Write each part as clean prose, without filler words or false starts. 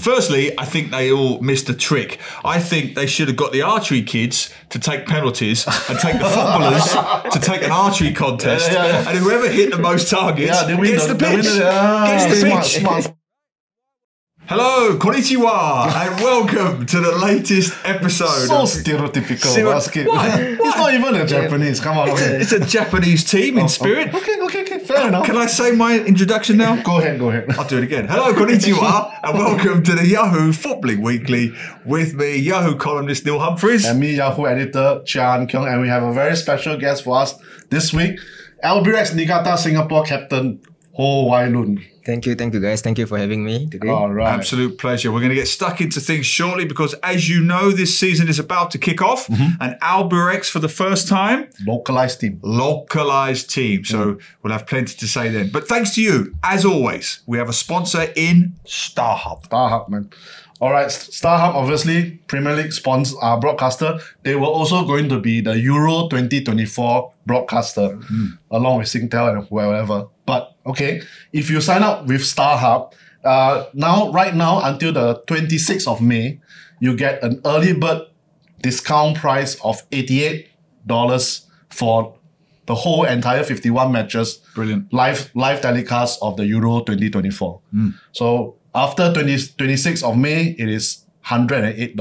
Firstly, I think they all missed a trick. I think they should have got the archery kids to take penalties and take the footballers to take an archery contest. And whoever hit the most targets gets the pitch. Smart. Hello, konnichiwa, and welcome to the latest episode. So stereotypical basket. It's not even a Japanese. Come on. It's a Japanese team in spirit. Okay. Fair enough. Can I say my introduction now? Go ahead. I'll do it again. Hello, konnichiwa, and welcome to the Yahoo Footballing Weekly with me, Yahoo columnist Neil Humphreys. And me, Yahoo editor Chia and Keong. And we have a very special guest for us this week. Albirex Niigata Singapore captain, Ho Wai Loon. Thank you guys. Thank you for having me today. All right. Absolute pleasure. We're going to get stuck into things shortly because, as you know, this season is about to kick off and Albirex for the first time. Localized team. So we'll have plenty to say then. But thanks to you, as always, we have a sponsor in StarHub, man. All right, StarHub, obviously, Premier League sponsor, broadcaster. They were also going to be the Euro 2024 broadcaster, along with Singtel and whoever. But, okay, if you sign up with StarHub, right now, until the 26th of May, you get an early bird discount price of $88 for the whole entire 51 matches. Brilliant. Live telecast of the Euro 2024. So, after 26th of May, it is $108,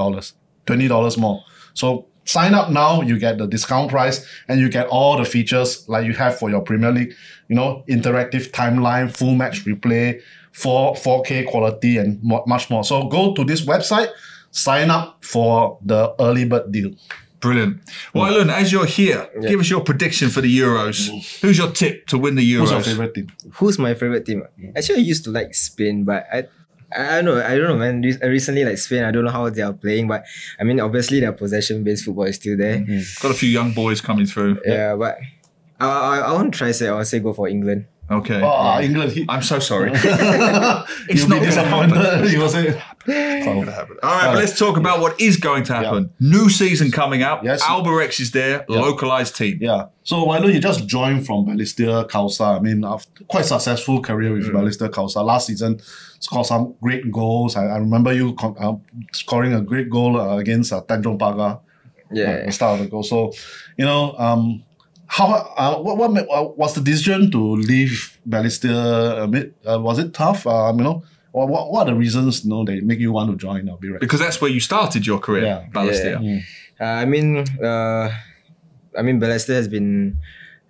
$20 more. So sign up now, you get the discount price and you get all the features like you have for your Premier League, interactive timeline, full match replay, 4K quality and much more. So go to this website, sign up for the early bird deal. Brilliant. Well, Loon, as you're here, give us your prediction for the Euros. Who's your tip to win the Euros? Who's your favorite team? Who's my favorite team? Actually, I used to like Spain, but I don't know, man. Recently, like Spain, I don't know how they are playing, but I mean, obviously, their possession-based football is still there. Got a few young boys coming through. Yeah, but I want to try say, I want to say go for England. Okay. England. I'm so sorry. It's not disappointed. You will say. It's not going to happen. All right, but let's talk about what is going to happen. New season coming up. Yes. Albirex is there, localized team. Yeah. So why don't you just join from Balestier Khalsa? I mean, quite successful career with Balestier Khalsa. Last season, scored some great goals. I remember you scoring a great goal against Tanjong Pagar. At the start of the goal. So, what was the decision to leave Balestier? Was it tough? What are the reasons that make you want to join Albirex? Because that's where you started your career, Balestier. I mean, Balestier has been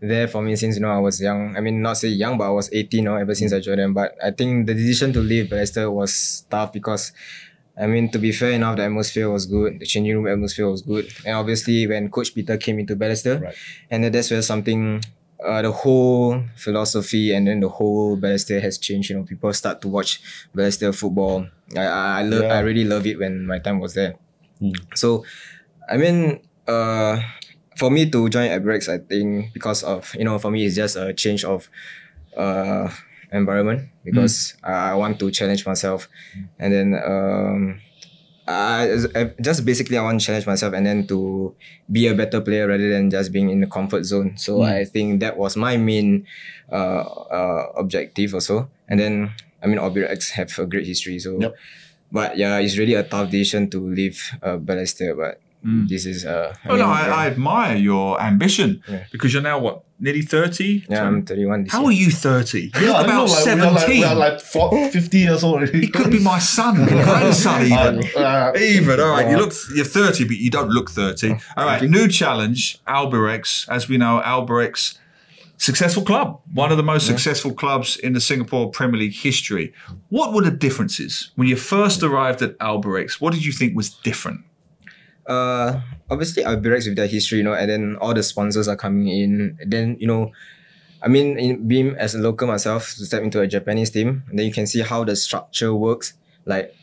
there for me since I was young. I mean, not say young, but I was 18 ever since I joined them. But I think the decision to leave Balestier was tough because, I mean, to be fair enough, the atmosphere was good. The changing room atmosphere was good. And obviously, when Coach Peter came into Balestier, and then that's where the whole philosophy and then the whole Balestier has changed. People start to watch Balestier football. I really love it when my time was there. So, I mean, for me to join Albirex, I think because of, for me, it's just a change of environment because I want to challenge myself. And then I want to challenge myself and then to be a better player rather than just being in the comfort zone. So I think that was my main objective also. And then, I mean, Albirex have a great history. So, but yeah, it's really a tough decision to leave Balestier. But this is... I admire your ambition because you're now, nearly 30? Yeah, I'm 31 this year. How are you 30? You look about 17. We are like 50 years old already. He could be my son, grandson even. All right, you're 30, but you don't look 30. All right, new challenge, Albirex. As we know, Albirex, successful club. One of the most successful clubs in the Singapore Premier League history. What were the differences? When you first arrived at Albirex, what did you think was different? Obviously Albirex with their history, and then all the sponsors are coming in. Then, I mean, being as a local myself, to step into a Japanese team, and then you can see how the structure works, like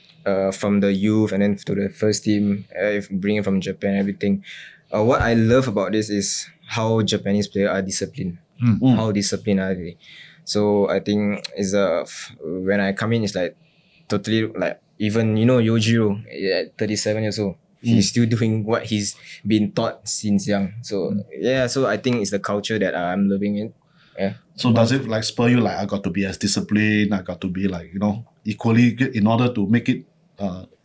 from the youth and then to the first team, bringing from Japan, everything. What I love about this is how Japanese players are disciplined. How disciplined are they? So I think when I come in, it's like totally like even Yojiro at 37 years old. He's still doing what he's been taught since young. So so I think it's the culture that I'm loving it. Yeah. So does it like spur you like I got to be as disciplined, I got to be like, equally good in order to make it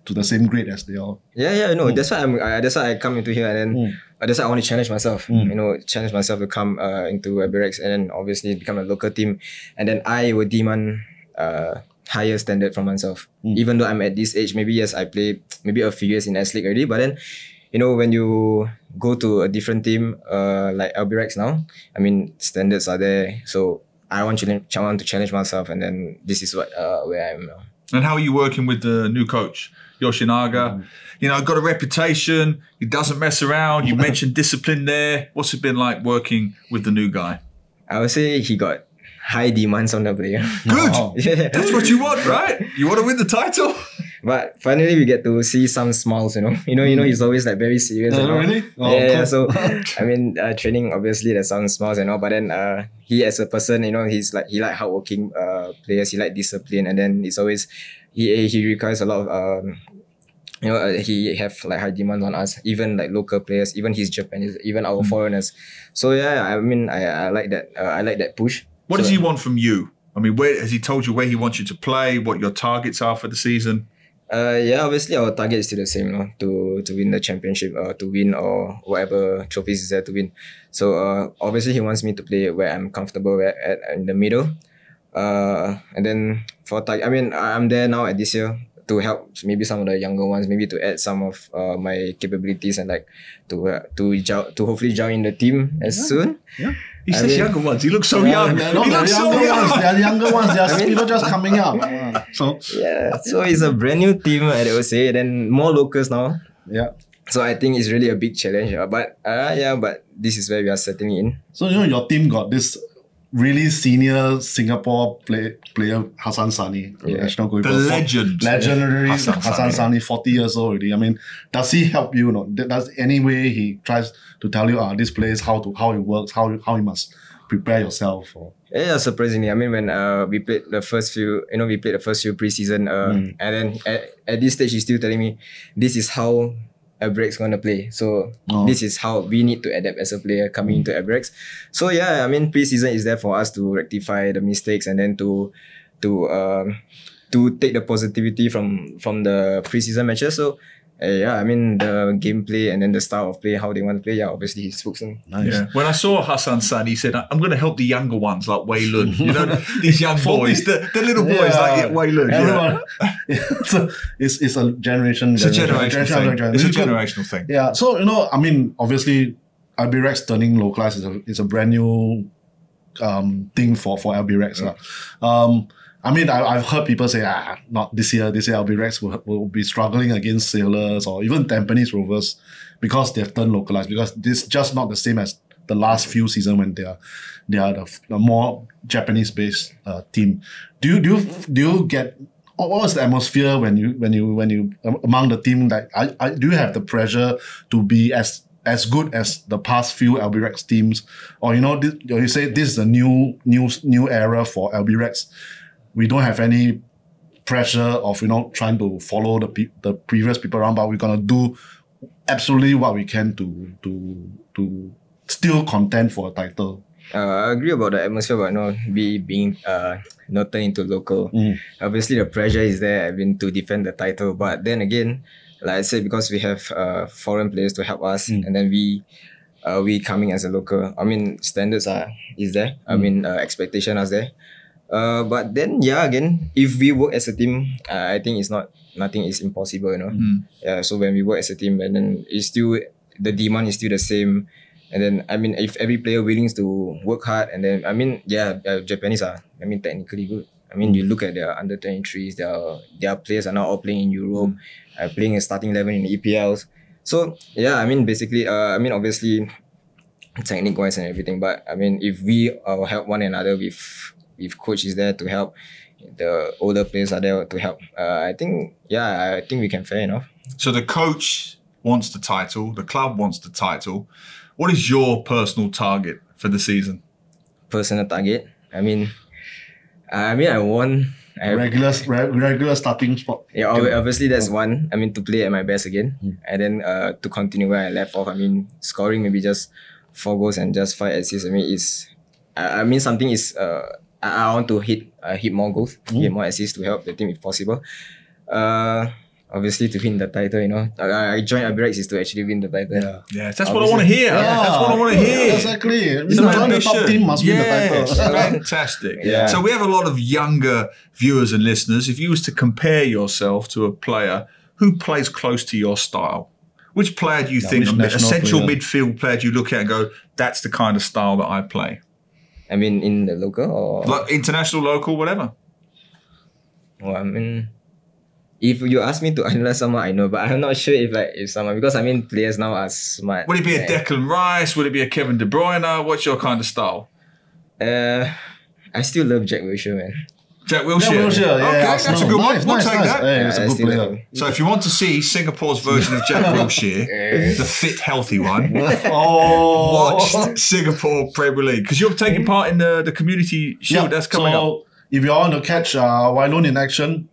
to the same grade as they all. Yeah, no. That's why that's why I come into here, and then that's why I want to challenge myself. You know, challenge myself to come into Albirex, and then obviously become a local team, and then I will demand higher standard from myself. Even though I'm at this age, maybe yes, I play maybe a few years in S League already, but then you know when you go to a different team like Albirex now, I mean standards are there, so I want to challenge myself, and then this is what where I am now. And how are you working with the new coach, Yoshinaga? You know, got a reputation. He doesn't mess around. You mentioned discipline there. What's it been like working with the new guy? I would say he got high demands on the player. Good. Yeah. That's what you want, right? You want to win the title. But finally, we get to see some smiles. You know, he's always like very serious. Really? Oh, yeah. So I mean, training obviously there's some smiles and all. But then he as a person, you know, he like hardworking players. He like discipline, and then it's always he requires a lot of he have like high demands on us, even like local players, even his Japanese, even our foreigners. So yeah, I mean, I like that. I like that push. What does he want from you? I mean, where has he told you where he wants you to play? What your targets are for the season? Yeah, obviously our target is still the same, to win the championship, to win or whatever trophies is there to win. So obviously he wants me to play where I'm comfortable at in the middle. And then for target, I mean I'm there now at this year to help maybe some of the younger ones, maybe to add some of my capabilities and like to hopefully join the team as soon. Yeah. He says younger ones. He looks so young. They are younger ones. They are people just coming up. So it's a brand new team, I would say. Then more locals now. Yeah. So I think it's really a big challenge. But this is where we are settling in. So your team got this really senior Singapore player Hassan Sunny, national goalkeeper. The legend. Legendary Hassan Sunny, 40 years old already. I mean, does he help you? Does any way he tries to tell you this place, how it works, how you must prepare yourself for? Yeah, surprisingly. I mean, when we played the first few preseason, and then at this stage he's still telling me this is how Albirex gonna play. So this is how we need to adapt as a player coming into Albirex. So yeah, I mean preseason is there for us to rectify the mistakes and then to take the positivity from the preseason matches. So I mean the gameplay and then the style of play, how they want to play. Yeah, obviously he spoke some. Nice. Yeah. When I saw Hassan Sunny, he said, "I'm going to help the younger ones like Wai Loon. You know, these young boys, the little boys like Wai Loon." Everyone. So it's a generation. It's a generational thing. Yeah. So I mean, obviously, Albirex turning localized is a brand new thing for Albirex. I mean, I've heard people say, not this year. This year, Albirex will be struggling against Sailors or even Tampines Rovers because they've turned localized. Because this is just not the same as the last few seasons when they are the more Japanese-based team. Do you get what was the atmosphere when you among the team? Like, do you have the pressure to be as good as the past few Albirex teams, or you say this is a new era for Albirex? We don't have any pressure of trying to follow the previous people around, but we're gonna do absolutely what we can to still contend for a title. I agree about the atmosphere, but being not turned into local. Obviously, the pressure is there. To defend the title, but then again, like I said, because we have foreign players to help us, and then we coming as a local. I mean, standards is there. I mean, expectation is there. But then again, if we work as a team, I think nothing is impossible, Yeah, so when we work as a team, and then it's still the demand is still the same, and then I mean if every player willing to work hard, and then I mean Japanese are technically good. I mean you look at their under 23s, their players are now all playing in Europe, playing a starting 11 in the EPLs. So yeah, I mean basically obviously technique wise and everything, but I mean if we help one another with coach is there to help, the older players are there to help. I think we can fair enough. So the coach wants the title, the club wants the title. What is your personal target for the season? Personal target? I mean I want regular starting spot. Yeah, obviously that's one. I mean to play at my best again, and then to continue where I left off. I mean scoring maybe just 4 goals and just 5 assists. I mean something is. I want to hit more goals, get more assists to help the team if possible. obviously to win the title, I joined Albirex is to actually win the title. Yeah, that's what I want to hear. That's what I want to hear. Exactly. Join the top team must win the title. Fantastic. So we have a lot of younger viewers and listeners. If you was to compare yourself to a player who plays close to your style, which player do you think, a central midfield player, do you look at and go, that's the kind of style that I play? I mean, in the local or? Like international, local, whatever. Well, I mean, if you ask me to analyze someone, I know, but I'm not sure if someone, because I mean, players now are smart. Would it be a Declan Rice? Would it be a Kevin De Bruyne? What's your kind of style? I still love Jack Wilshere, man. Jack Wilshere. Okay, that's a good one. We'll take that. Yeah, it's a good player. So if you want to see Singapore's version of Jack Wilshere, the fit, healthy one, watch Singapore Premier League. Because you're taking part in the Community Shield that's coming up. If you want to catch Ho Wai Loon in action,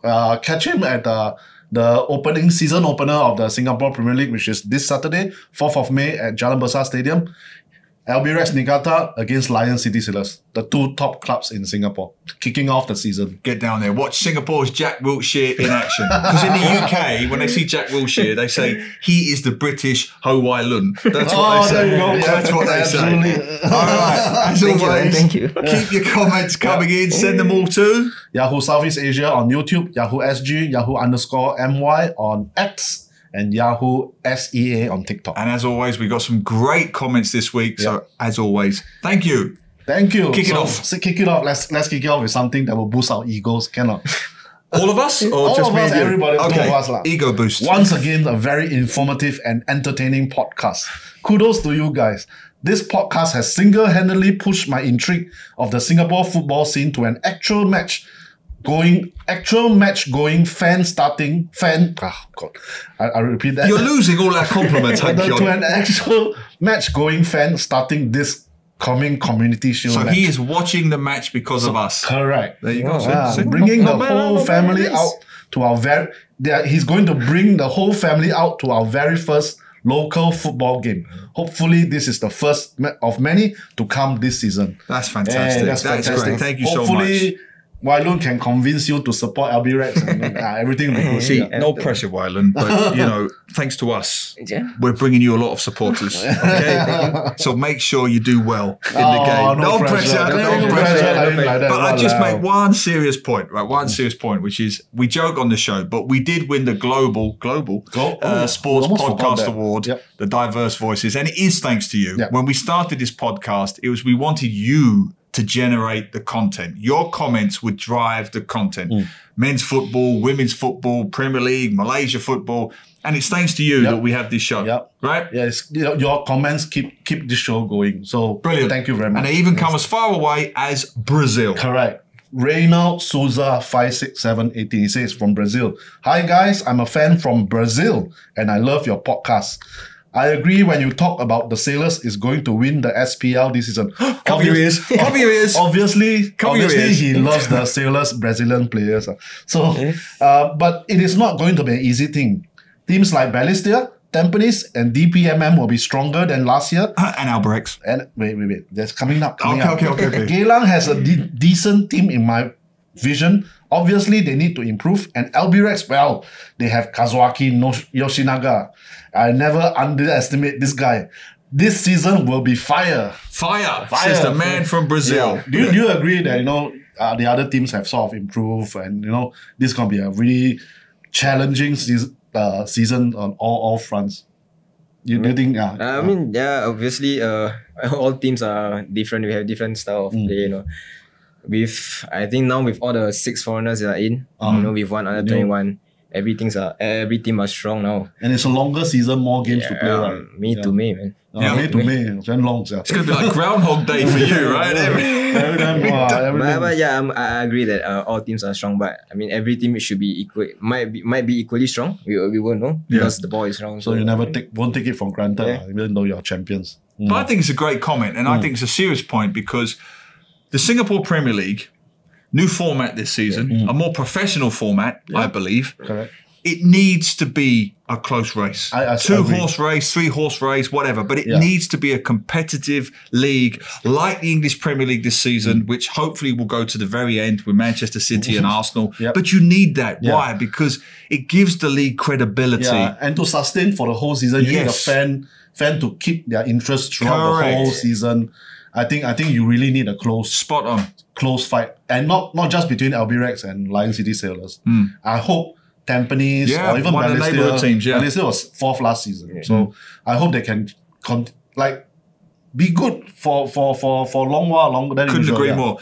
catch him at the season opener of the Singapore Premier League, which is this Saturday, 4th of May at Jalan Besar Stadium. Albirex Niigata against Lion City Steelers, the two top clubs in Singapore, kicking off the season. Get down there. Watch Singapore's Jack Wilshere in action. Because in the UK, when they see Jack Wilshere, they say, he is the British Ho Wai Loon. That's what they say. That's what they say. All right. As always, thank you. Keep your comments coming in. Send them all to Yahoo Southeast Asia on YouTube, Yahoo SG, Yahoo_MY on X, and Yahoo SEA on TikTok. And as always, we got some great comments this week. So as always, thank you. Thank you. Kick it off. So kick it off. Let's kick it off with something that will boost our egos. Cannot. All of us? Or all just of me us, and you? everybody, Okay. two of us. Ego boost. Once again, a very informative and entertaining podcast. Kudos to you guys. This podcast has single-handedly pushed my intrigue of the Singapore football scene to an actual match going, I repeat that. You're losing all our compliments, Hank to John. an actual match-going fan starting this coming Community Shield So match. he is watching the match because of us. Correct. There you go. See? Bringing the Not bad, whole not bad, family it is. out to our he's going to bring the whole family out to our very first local football game. Hopefully, this is the first of many to come this season. That's fantastic. That's fantastic. Great. Thank you so much. Hopefully, Wai Loon can convince you to support Albirex and everything will be good. See, no pressure, Wyland, but thanks to us, Yeah. we're bringing you a lot of supporters. Okay, so make sure you do well in the game. No pressure. No No pressure. like that. But I just Wow. make one serious point, right? One serious point, which is we joke on the show, but we did win the global Sports almost forgot Podcast that. Award, Yep. the Diverse Voices, and it is thanks to you. Yep. When we started this podcast, it was we wanted you to generate the content. Your comments would drive the content. Men's football, women's football, Premier League, Malaysia football. And it's thanks to you that we have this show. Yep. Right? Yes, your comments keep this show going. So Brilliant. Thank you very much. And they even come as far away as Brazil. Correct. Reynald Souza 56718. He says from Brazil. Hi guys, I'm a fan from Brazil and I love your podcast. I agree when you talk about the Sailors is going to win the SPL this season. Cover your ears. Cover your ears. Obviously, Cover your ears. he loves the Sailors Brazilian players. So, but it is not going to be an easy thing. Teams like Balestier, Tampines, and DPMM will be stronger than last year. And Albirex. And wait. That's coming up. Okay. Geylang has a decent team in my vision. Obviously, they need to improve. And Albirex, well, they have Kazuaki Yoshinaga. I never underestimate this guy. This season will be fire. Fire. Says the man from Brazil. Yeah. Do you agree that the other teams have sort of improved and this is gonna be a really challenging season on all fronts? You think? I mean, obviously, all teams are different. We have different style of play, I think now with all the 6 foreigners that are in, we've won under 21. Every team are strong now. And it's a longer season, more games to play, right? May to May, man. May to May. It's very long. It's going to be like Groundhog Day for you, right? Every time. But I agree that all teams are strong. But I mean, every team should be equal. Might be equally strong. We won't know because the ball is strong. So you won't take it for granted, even though you're champions. But I think it's a great comment, and I think it's a serious point because the Singapore Premier League, new format this season, a more professional format, I believe. Correct. it needs to be a close race. I 2-horse race, 3-horse race, whatever. But it needs to be a competitive league like the English Premier League this season, which hopefully will go to the very end with Manchester City and Arsenal. But you need that. Why? Because it gives the league credibility. Yeah, and to sustain for the whole season, you need a fan to keep their interest throughout the whole season. I think you really need a close fight, and not just between Albirex and Lion City Sailors. I hope Tampines or even one of the neighbourhood teams. Balestier was 4th last season, so I hope they can be good for long while longer than Couldn't usual. agree more.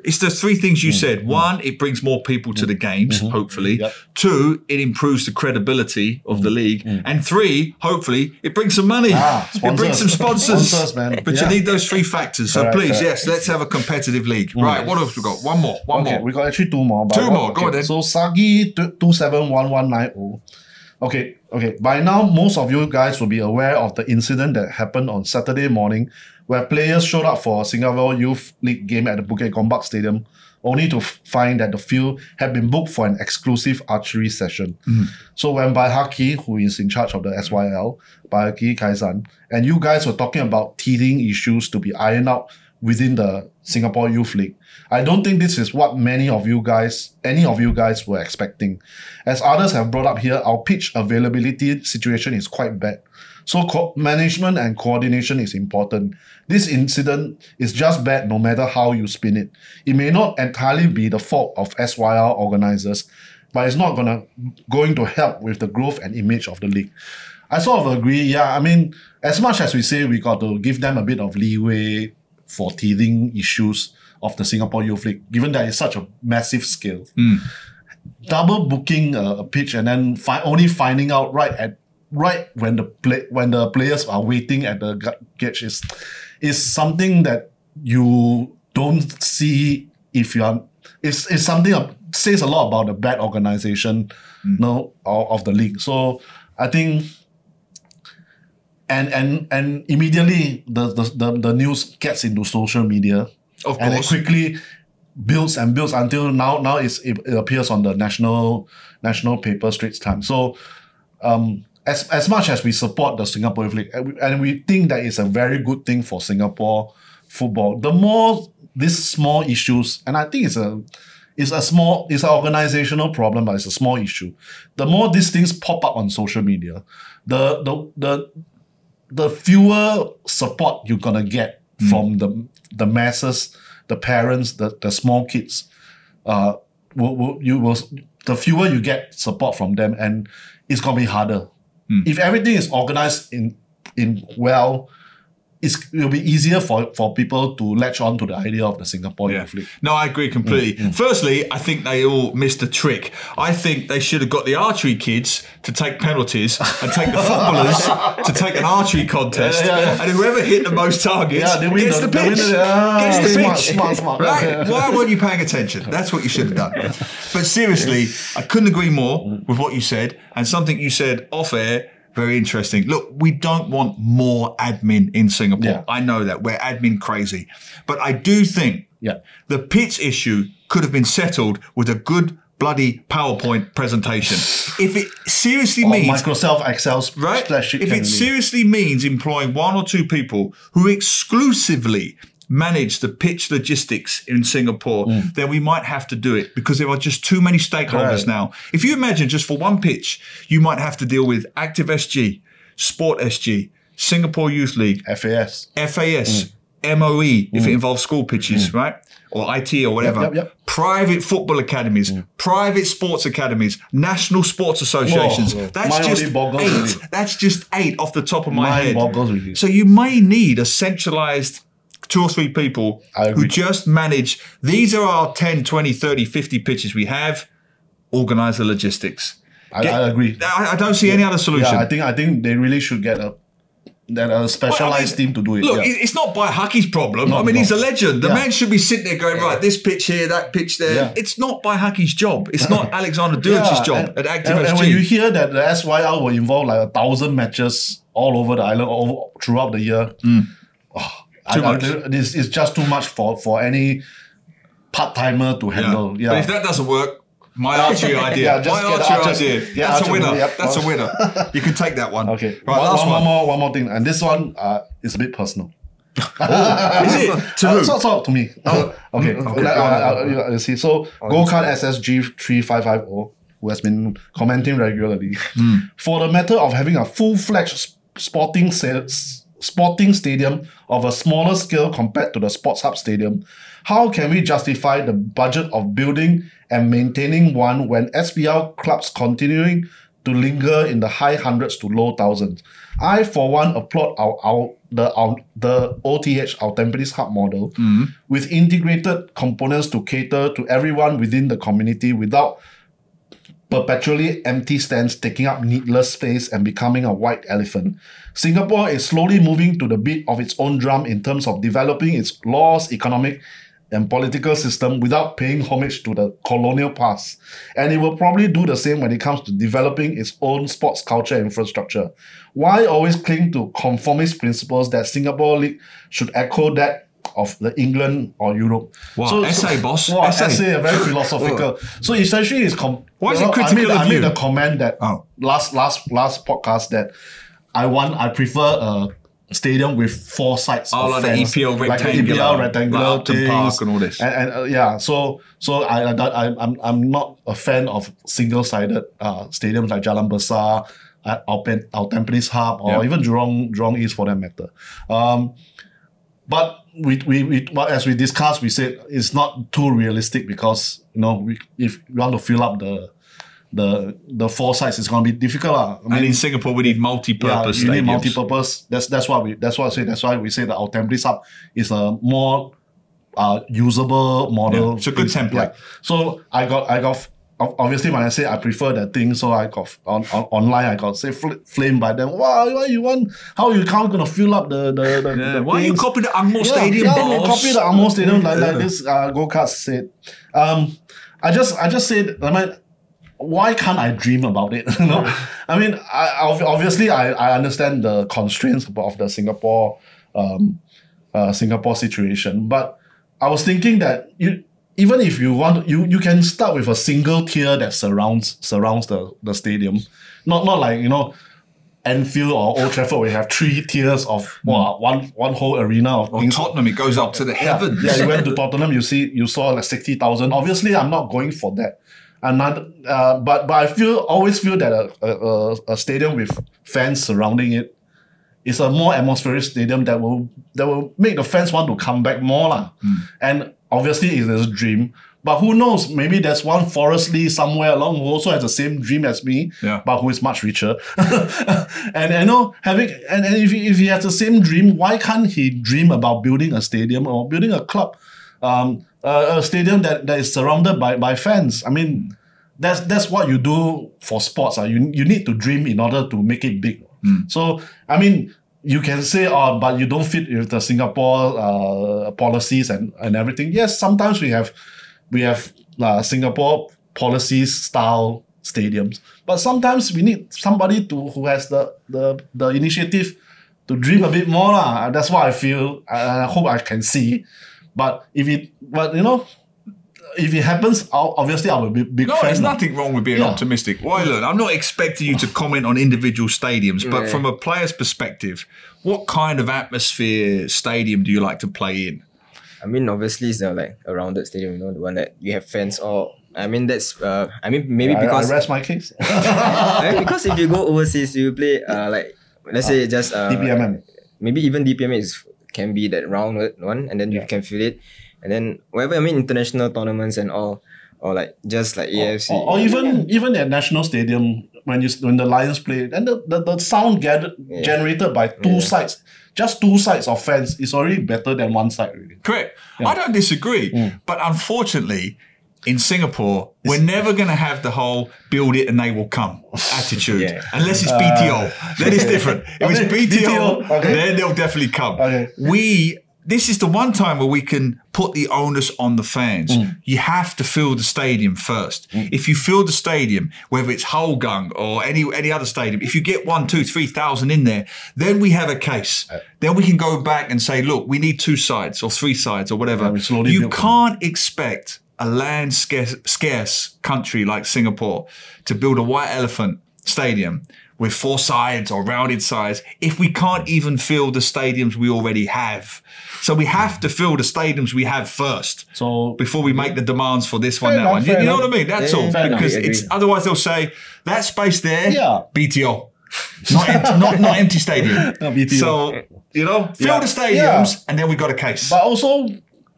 It's the three things you said. One, it brings more people to the games, hopefully. Two, it improves the credibility of the league. And three, hopefully, it brings some money. It brings some sponsors. Man. But you need those three factors. So please, let's have a competitive league. Right, what else we got? One more. We got actually two more. Two more, go on then. So Sagi 271190. Okay. By now, most of you guys will be aware of the incident that happened on Saturday morning where players showed up for a Singapore Youth League game at the Bukit Gombak Stadium only to find that the field had been booked for an exclusive archery session. So when Baihaki, who is in charge of the SYL, Baihaki Kaisan, and you guys were talking about teething issues to be ironed out within the Singapore Youth League, I don't think this is what any of you guys were expecting. As others have brought up here, our pitch availability situation is quite bad. So management and coordination is important. This incident is just bad no matter how you spin it. It may not entirely be the fault of SYL organizers, but it's not going to help with the growth and image of the league. I sort of agree. Yeah, I mean, as much as we say we got to give them a bit of leeway for teething issues of the Singapore Youth League, given that it's such a massive scale. Double booking a pitch and then only finding out right when the players are waiting at the gate is something that you don't see if you are. It's something that says a lot about the bad organization of the league. So I think. And immediately the news gets into social media, of course, and it quickly builds until now it appears on the national paper Straits Times. So as much as we support the Singapore Youth League and we think that it's a very good thing for Singapore football, the more these small issues, and I think it's an organizational problem, but it's a small issue. The more these things pop up on social media, the fewer support you're gonna get from the masses, the parents, the small kids. The fewer you get support from them, and it's gonna be harder. If everything is organized in well, it'll be easier for people to latch on to the idea of the Singapore Youth League. No, I agree completely. Firstly, I think they all missed a trick. I think they should have got the archery kids to take penalties and take the footballers to take an archery contest, and whoever hit the most targets gets the pitch. Smart. Right? Why weren't you paying attention? That's what you should have done. But seriously, I couldn't agree more with what you said, and something you said off air. Very interesting. Look, we don't want more admin in Singapore. I know that. We're admin crazy. But I do think the pitch issue could have been settled with a good bloody PowerPoint presentation. If it seriously means... Microsoft Excel spreadsheet. If it seriously means employing one or two people who exclusively manage the pitch logistics in Singapore, then we might have to do it because there are just too many stakeholders now. If you imagine just for one pitch, you might have to deal with Active SG, Sport SG, Singapore Youth League, FAS, MOE, if it involves school pitches, right? Or IT or whatever. Private football academies, private sports academies, national sports associations. That's just 8. That's just 8 off the top of my head. So you may need a centralized 2 or 3 people who just manage, these are our 10, 20, 30, 50 pitches we have, organize the logistics. I agree. I don't see any other solution. Yeah, I think they really should get a specialized team to do it. Look, it's not Baihaki's problem. He's a legend. The man should be sitting there going, right, this pitch here, that pitch there. It's not Baihaki's job. It's not Alexander Durich's job at Active SG. And when you hear that the SYL were involved like 1,000 matches all over the island throughout the year, it's just too much for any part-timer to handle. But if that doesn't work, My archery idea. Yeah, just My get archery archers. idea. Yeah, That's a archer, winner. yep. That's a winner. You can take that one. Okay. Right, last one. One more thing. And this one is a bit personal. Is it? To So to me. Okay. You see. So Go-Kart SSG 3550, who has been commenting regularly, for the matter of having a full-fledged sporting stadium of a smaller scale compared to the Sports Hub Stadium, how can we justify the budget of building and maintaining one when SPL clubs continuing to linger in the high hundreds to low thousands? I, for one, applaud the OTH, our Tampines Hub model, with integrated components to cater to everyone within the community without perpetually empty stands taking up needless space and becoming a white elephant. Singapore is slowly moving to the beat of its own drum in terms of developing its laws, economic and political system without paying homage to the colonial past. And it will probably do the same when it comes to developing its own sports culture infrastructure. Why always cling to conformist principles that Singapore League should echo that of the England or Europe? Wow, essay, boss. Wow, essay, very philosophical. So essentially, it's why is it critical I of made you? the comment that last podcast that I prefer a stadium with 4 sides of like fans, the EPL like rectangular, EPL rectangular like Upton things, Park and all this. And yeah, so I'm not a fan of single-sided stadiums like Jalan Besar, our Tampines Hub, or even Jurong East for that matter. But as we discussed, we said it's not too realistic because if we want to fill up the 4 sides, it's going to be difficult. And in Singapore, we need multi-purpose stadiums. You need multi-purpose. That's why I say. That's why we say that our Tampines Hub is a more usable model. Yeah, it's a good template. Yeah. So I got. Obviously, when I say I prefer that thing, so I got online. I got say flamed by them. Why you want? How you can't gonna fill up the why you copy the Ang Mo Stadium? Yeah, boss? you copy the Ang Mo Stadium like this go-kart said. I just said. I mean, why can't I dream about it? I mean, obviously I understand the constraints of the Singapore situation, but I was thinking that even if you want, you can start with a single tier that surrounds the stadium, not like Anfield or Old Trafford, we have 3 tiers of one whole arena of things. Tottenham, it goes up to the heavens. Yeah, you went to Tottenham, you saw like 60,000. Obviously, I'm not going for that. And but I always feel that a stadium with fans surrounding it is a more atmospheric stadium that will make the fans want to come back more. And obviously, it's a dream. But who knows? Maybe there's one Forest Lee somewhere along who also has the same dream as me, but who is much richer. And if he has the same dream, why can't he dream about building a stadium or building a club, a stadium that is surrounded by fans? I mean, that's what you do for sports. You need to dream in order to make it big. So I mean, you can say, but you don't fit with the Singapore policies and everything. Yes, sometimes we have Singapore policies style stadiums, but sometimes we need somebody who has the initiative to dream a bit more. That's what I feel. I hope I can see. But if it happens, obviously I will be big fan. No, there's nothing wrong with being optimistic. Why, look, I'm not expecting you to comment on individual stadiums, but from a player's perspective, what kind of atmosphere stadium do you like to play in? I mean, obviously, it's like a rounded stadium, the one that you have fans all. I mean, that's. Maybe because I rest my case. Because if you go overseas, you play let's say just DPMM. Maybe even DPMM can be that rounded one, and then you can feel it, and then whatever. I mean, international tournaments and all, or like just like AFC, or even at National Stadium when the Lions play, then the sound generated by 2 sides. Just 2 sides of fans is already better than 1 side, really. Correct. Yeah. I don't disagree. But unfortunately, in Singapore, we're never going to have the whole build it and they will come attitude. Unless it's BTO. Then it's different. If it's BTO, then they'll definitely come. This is the one time where we can put the onus on the fans. You have to fill the stadium first. If you fill the stadium, whether it's Holgung or any other stadium, if you get 1,000, 2,000, 3,000 in there, then we have a case. Then we can go back and say, look, we need 2 sides or 3 sides or whatever. You can't expect a land scarce country like Singapore to build a white elephant stadium with 4 sides or rounded sides if we can't even fill the stadiums we already have? So we have to fill the stadiums we have first, so before we make the demands for this one, that one. You know what I mean? That's all. Because otherwise they'll say that space there, BTO, not empty stadium. BTO. So fill the stadiums, and then we got a case. But also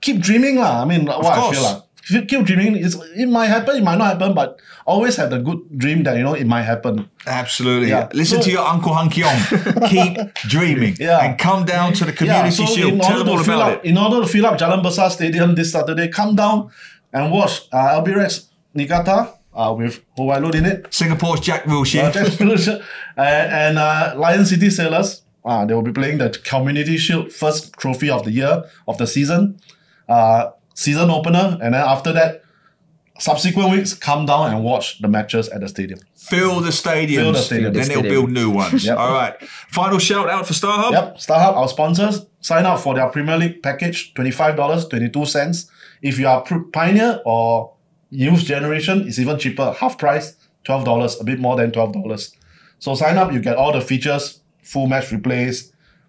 keep dreaming, lah. I mean, what I feel keep dreaming. It might happen, it might not happen, but always have the good dream that it might happen. Absolutely. Yeah. Listen to your Uncle Han Keong. Keep dreaming and come down to the Community Shield. Tell them all about it. In order to fill up Jalan Besar Stadium this Saturday, come down and watch Albirex Niigata with Ho Wai Loon in it. Singapore's Jack Wilshere. And Lion City Sailors. They will be playing the Community Shield first trophy of the year, of the season. Season opener, and then after that, subsequent weeks, come down and watch the matches at the stadium. Fill the stadiums. Then they'll build new ones. Yep. All right. Final shout out for StarHub. Yep. StarHub, our sponsors. Sign up for their Premier League package, $25, 22 cents. If you are Pioneer or youth generation, it's even cheaper. Half price, $12, a bit more than $12. So sign up, you get all the features, full match replays,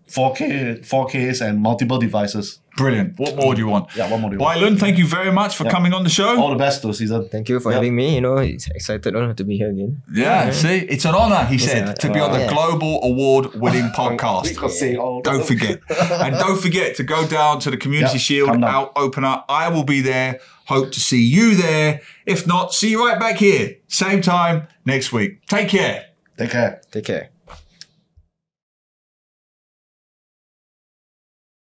4Ks and multiple devices. Brilliant. What more do you want? Yeah, what more do you want? Wai Loon, thank you very much for coming on the show. All the best to the season. Thank you for having me. It's excited to be here again. Yeah, see, it's an honor, he said, to be on the Global Award-winning podcast. Don't forget. And don't forget to go down to the Community Shield opener. I will be there. Hope to see you there. If not, see you right back here. Same time next week. Take care. Take care. Take care.